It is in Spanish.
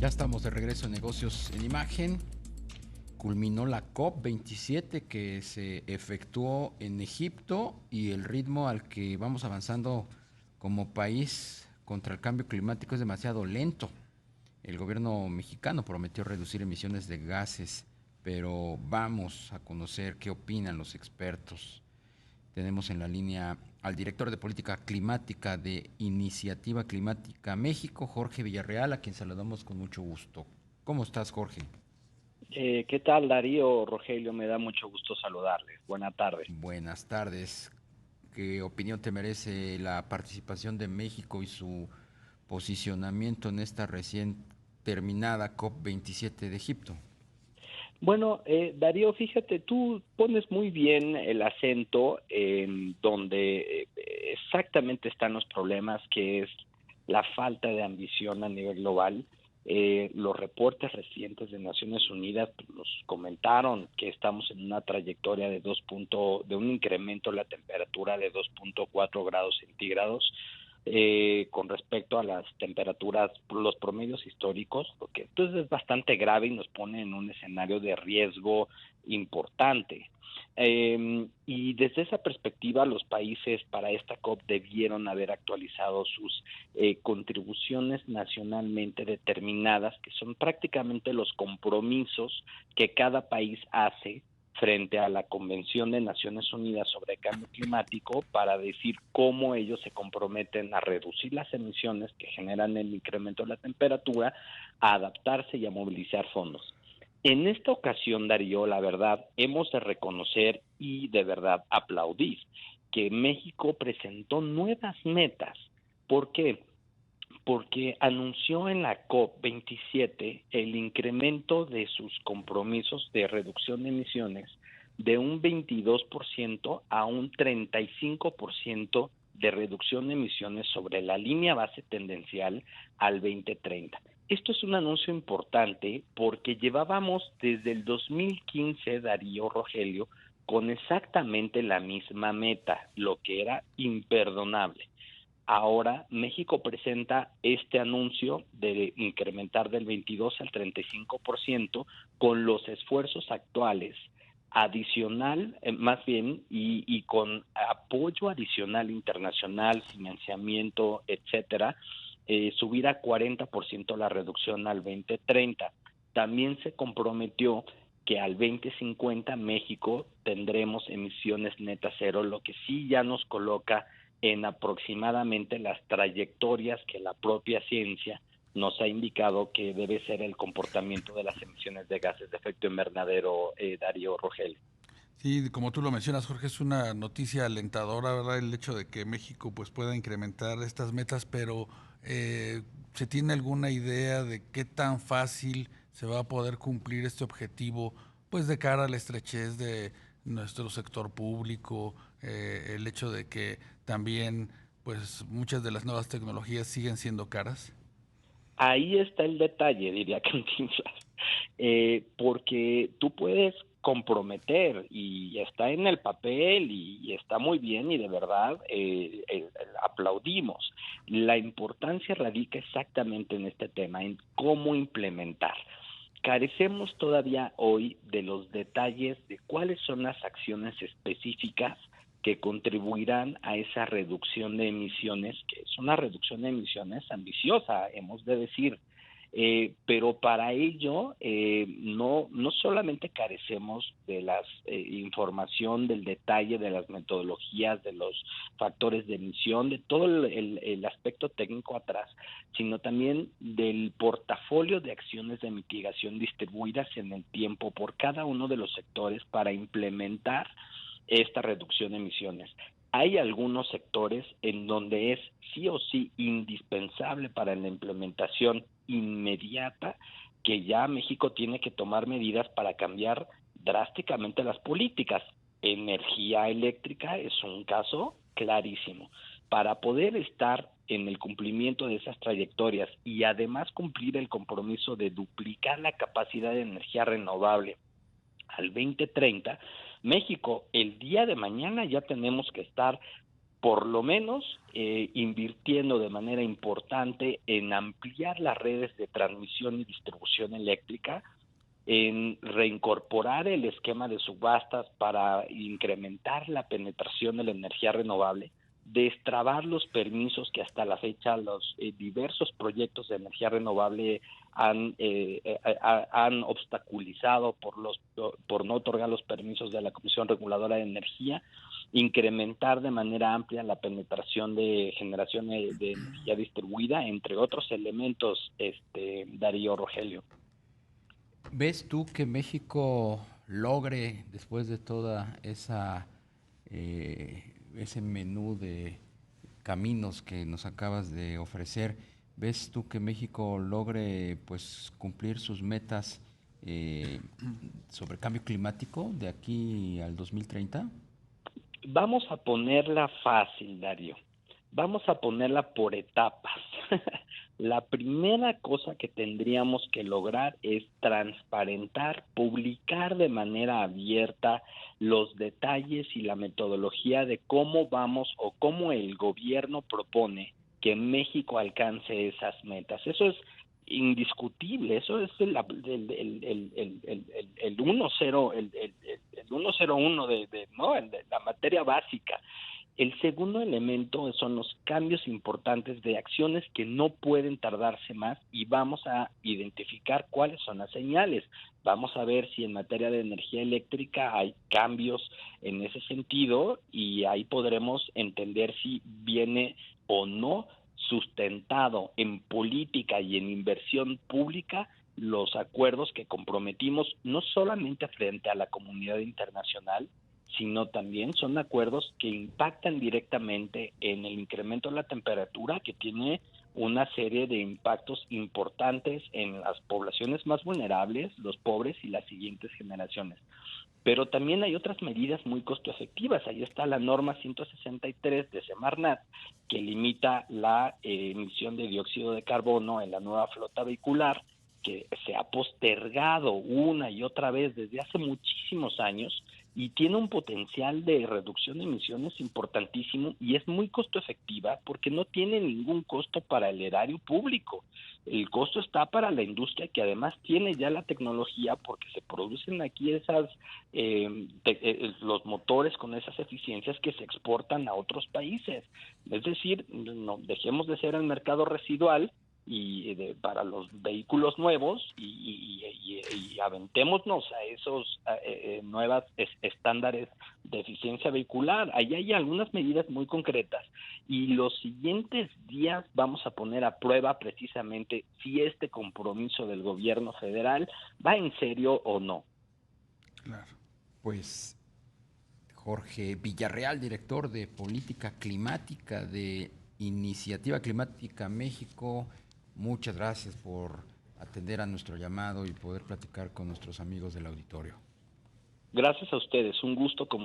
Ya estamos de regreso en Negocios en Imagen. Culminó la COP27 que se efectuó en Egipto y el ritmo al que vamos avanzando como país contra el cambio climático es demasiado lento. El gobierno mexicano prometió reducir emisiones de gases, pero vamos a conocer qué opinan los expertos. Tenemos en la línea al director de política climática de Iniciativa Climática México, Jorge Villarreal, a quien saludamos con mucho gusto. ¿Cómo estás, Jorge? ¿Qué tal, Darío, Rogelio? Me da mucho gusto saludarles. Buenas tardes. Buenas tardes. ¿Qué opinión te merece la participación de México y su posicionamiento en esta recién terminada COP27 de Egipto? Bueno, Darío, fíjate, tú pones muy bien el acento en donde exactamente están los problemas, que es la falta de ambición a nivel global. Los reportes recientes de Naciones Unidas nos comentaron que estamos en una trayectoria de un incremento en la temperatura de 2.4 grados centígrados con respecto a las temperaturas, los promedios históricos, porque entonces es bastante grave y nos pone en un escenario de riesgo importante. Y desde esa perspectiva, los países para esta COP debieron haber actualizado sus contribuciones nacionalmente determinadas, que son prácticamente los compromisos que cada país hace frente a la Convención de Naciones Unidas sobre el Cambio Climático para decir cómo ellos se comprometen a reducir las emisiones que generan el incremento de la temperatura, a adaptarse y a movilizar fondos. En esta ocasión, Darío, la verdad, hemos de reconocer y de verdad aplaudir que México presentó nuevas metas. ¿Por qué? Porque anunció en la COP27 el incremento de sus compromisos de reducción de emisiones de un 22% a un 35% de reducción de emisiones sobre la línea base tendencial al 2030. Esto es un anuncio importante porque llevábamos desde el 2015, Darío, Rogelio, con exactamente la misma meta, lo que era imperdonable. Ahora México presenta este anuncio de incrementar del 22 al 35% con los esfuerzos actuales adicional, más bien, y con apoyo adicional internacional, financiamiento, etcétera, subir a 40% la reducción al 2030. También se comprometió que al 2050 México tendremos emisiones netas cero, lo que sí ya nos coloca en aproximadamente las trayectorias que la propia ciencia nos ha indicado que debe ser el comportamiento de las emisiones de gases de efecto invernadero, Darío, Rogelio. Sí, como tú lo mencionas, Jorge, es una noticia alentadora, ¿verdad? El hecho de que México pues pueda incrementar estas metas, pero ¿se tiene alguna idea de qué tan fácil se va a poder cumplir este objetivo, pues de cara a la estrechez de nuestro sector público, el hecho de que también pues muchas de las nuevas tecnologías siguen siendo caras? Ahí está el detalle, diría Cantinflas, porque tú puedes comprometer y está en el papel y está muy bien y de verdad aplaudimos. La importancia radica exactamente en este tema, en cómo implementar. Carecemos todavía hoy de los detalles de cuáles son las acciones específicas que contribuirán a esa reducción de emisiones, que es una reducción de emisiones ambiciosa, hemos de decir. Pero para ello no solamente carecemos de la información, del detalle, de las metodologías, de los factores de emisión, de todo el aspecto técnico atrás, sino también del portafolio de acciones de mitigación distribuidas en el tiempo por cada uno de los sectores para implementar esta reducción de emisiones. Hay algunos sectores en donde es sí o sí indispensable para la implementación inmediata que ya México tiene que tomar medidas para cambiar drásticamente las políticas. Energía eléctrica es un caso clarísimo. Para poder estar en el cumplimiento de esas trayectorias y además cumplir el compromiso de duplicar la capacidad de energía renovable al 2030, México el día de mañana ya tenemos que estar por lo menos invirtiendo de manera importante en ampliar las redes de transmisión y distribución eléctrica, en reincorporar el esquema de subastas para incrementar la penetración de la energía renovable, destrabar los permisos que hasta la fecha los diversos proyectos de energía renovable han obstaculizado por no otorgar los permisos de la Comisión Reguladora de Energía, incrementar de manera amplia la penetración de generación de energía distribuida, entre otros elementos, Darío, Rogelio. ¿Ves tú que México logre, después de toda ese menú de caminos que nos acabas de ofrecer, ves tú que México logre pues cumplir sus metas sobre cambio climático de aquí al 2030? Vamos a ponerla fácil, Darío. Vamos a ponerla por etapas. La primera cosa que tendríamos que lograr es transparentar, publicar de manera abierta los detalles y la metodología de cómo vamos o cómo el gobierno propone que México alcance esas metas. Eso es indiscutible, eso es el 101 de la materia básica. El segundo elemento son los cambios importantes de acciones que no pueden tardarse más, y vamos a identificar cuáles son las señales. Vamos a ver si en materia de energía eléctrica hay cambios en ese sentido, y ahí podremos entender si viene o no sustentado en política y en inversión pública los acuerdos que comprometimos, no solamente frente a la comunidad internacional, sino también son acuerdos que impactan directamente en el incremento de la temperatura, que tiene una serie de impactos importantes en las poblaciones más vulnerables, los pobres y las siguientes generaciones. Pero también hay otras medidas muy costo efectivas. Ahí está la norma 163 de Semarnat, que limita la emisión de dióxido de carbono en la nueva flota vehicular, que se ha postergado una y otra vez desde hace muchísimos años, y tiene un potencial de reducción de emisiones importantísimo, y es muy costo efectiva porque no tiene ningún costo para el erario público. El costo está para la industria, que además tiene ya la tecnología, porque se producen aquí los motores con esas eficiencias que se exportan a otros países. Es decir, no dejemos de ser el mercado residual para los vehículos nuevos y aventémonos a esos nuevos estándares de eficiencia vehicular. Ahí hay algunas medidas muy concretas, y los siguientes días vamos a poner a prueba precisamente si este compromiso del gobierno federal va en serio o no. Claro. Pues Jorge Villarreal, director de Política Climática de Iniciativa Climática México, muchas gracias por atender a nuestro llamado y poder platicar con nuestros amigos del auditorio. Gracias a ustedes, un gusto como